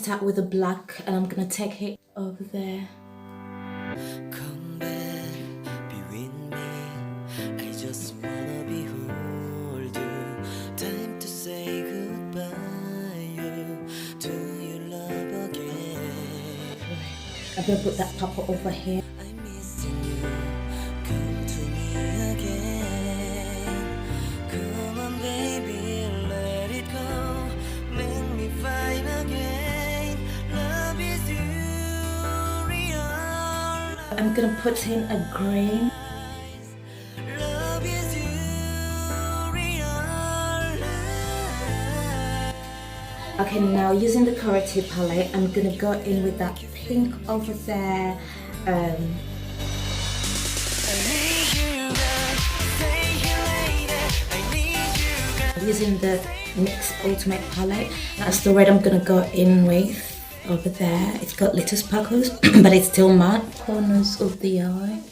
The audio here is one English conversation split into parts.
start with the black and I'm gonna take it over there. Come back, be with me. I just wanna behold you. Time to say goodbye. Do you love again? I'm gonna put that purple over here. I'm missing you. Come to me again. Come on, baby, let it go. Make me find again. Love is you, real. I'm gonna put in a green. Love is you, real. Okay, now using the corrective palette, I'm gonna go in with that pink over there. Using the NYX Ultimate palette, that's the red I'm gonna go in with over there. It's got little sparkles, but it's still matte. Corners of the eye.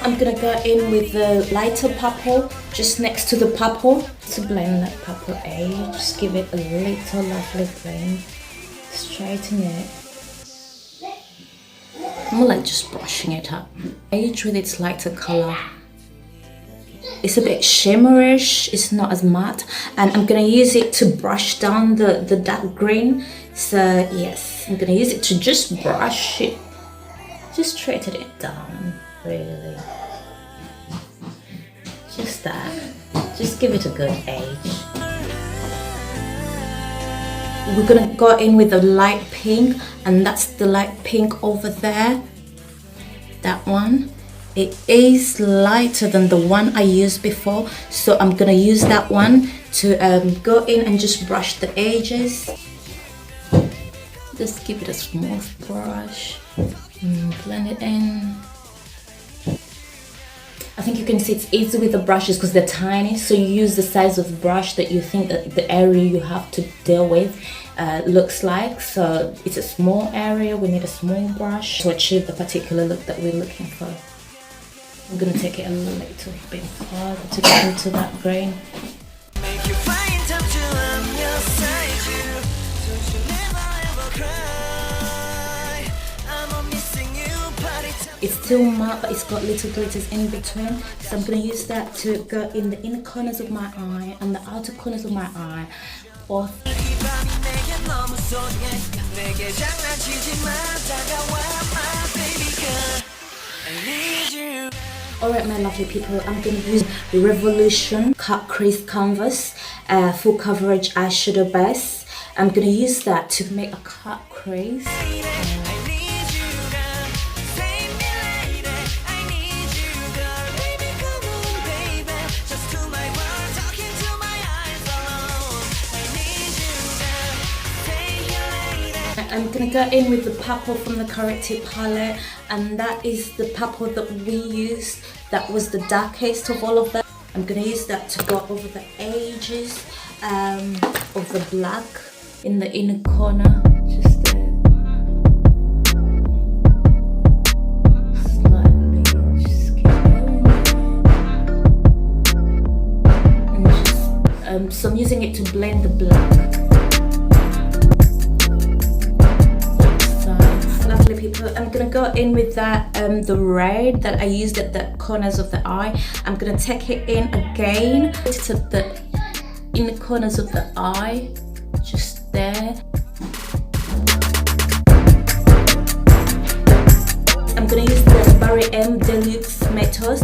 I'm gonna go in with the lighter purple just next to the purple to blend that purple edge. Just give it a little lovely blend. Straighten it. More like just brushing it up. Edge with its lighter color. It's a bit shimmerish, it's not as matte, and I'm gonna use it to brush down the dark green. So yes, I'm gonna use it to just brush it, just straighten it down, really. Just that, just give it a good edge. We're gonna go in with the light pink, and that's the light pink over there. That one. It is lighter than the one I used before, so I'm gonna use that one to go in and just brush the edges. Just give it a smooth brush and blend it in. I think you can see it's easy with the brushes because they're tiny, so you use the size of the brush that you think that the area you have to deal with looks like. So it's a small area, we need a small brush to achieve the particular look that we're looking for. I'm gonna take it a little bit farther to get into that green. It's still matte, but it's got little glitters in between. So I'm gonna use that to go in the inner corners of my eye and the outer corners of my eye. Both. Alright my lovely people, I'm going to use Revolution Cut Crease Canvas full coverage eyeshadow base. I'm going to use that to make a cut crease. I'm gonna go in with the purple from the corrective palette, and that is the purple that we used. That was the darkest of all of them. I'm gonna use that to go over the edges of the black in the inner corner, just there. Slightly, just keep going. And just, so I'm using it to blend the black. Lovely people, I'm gonna go in with that the red that I used at the corners of the eye. I'm gonna take it in again to the inner corners of the eye, just there. I'm gonna use the Barry M Deluxe Metos.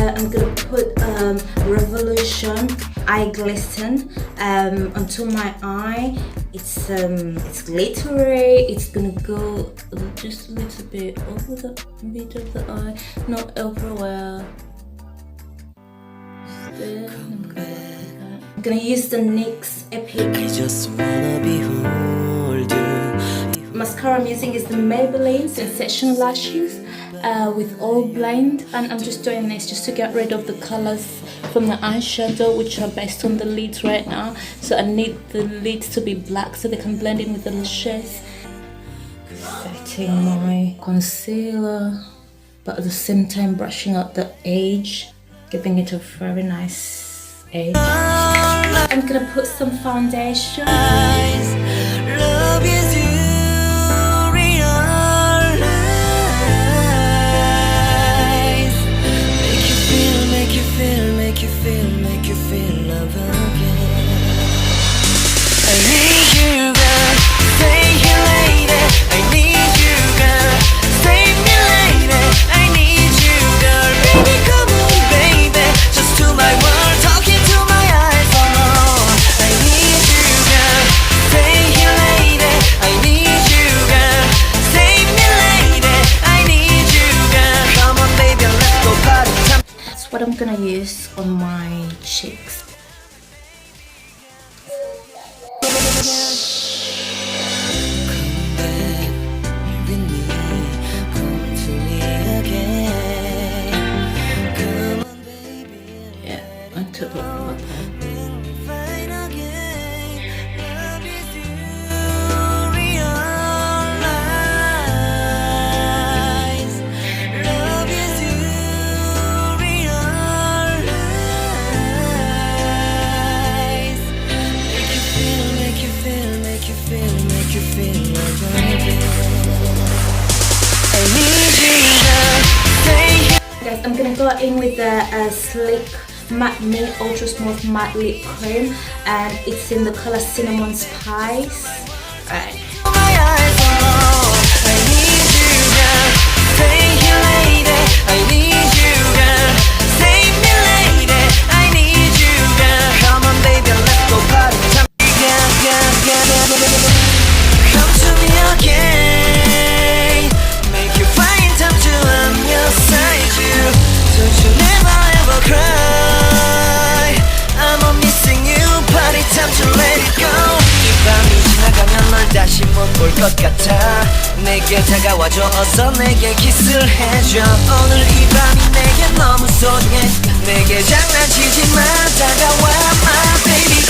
I'm gonna put Revolution Eye Glisten onto my eye. It's glittery. It's gonna go just a little bit over the mid of the eye, not everywhere. I'm gonna use the NYX Epic. I just wanna behold you. Mascara I'm using is the Maybelline Sensation Lashes with All Blend, and I'm just doing this just to get rid of the colors from the eyeshadow, which are based on the lids right now. So I need the lids to be black so they can blend in with the lashes. Setting my concealer. but at the same time brushing out the edge, giving it a very nice edge. I'm gonna put some foundation. Love is you, realize. Make you feel, make you feel, make you feel, make you feel love again. I need you, girl. Stay here, lady. I need you, girl. Save me, lady. I need you, girl. Baby, come on, baby. Just to my world, talking to my eyes. Oh no, I need you, girl. Stay here, lady. I need you, girl. Save me, lady. I need you, girl. Come on, baby, let's go party time. That's what I'm gonna use on my cheeks. Yeah, I took off my pen. Guys, I'm gonna go in with the Sleek Matte Me Ultra Smooth Matte Lip Cream, and it's in the color Cinnamon Spice. Alright. 다시 못 볼 것 같아. 내게 다가와줘, 어서 내게 키스를 해줘. 오늘 이 밤이 내게 너무 소중해. 내게 장난치지 마, 다가와 my baby.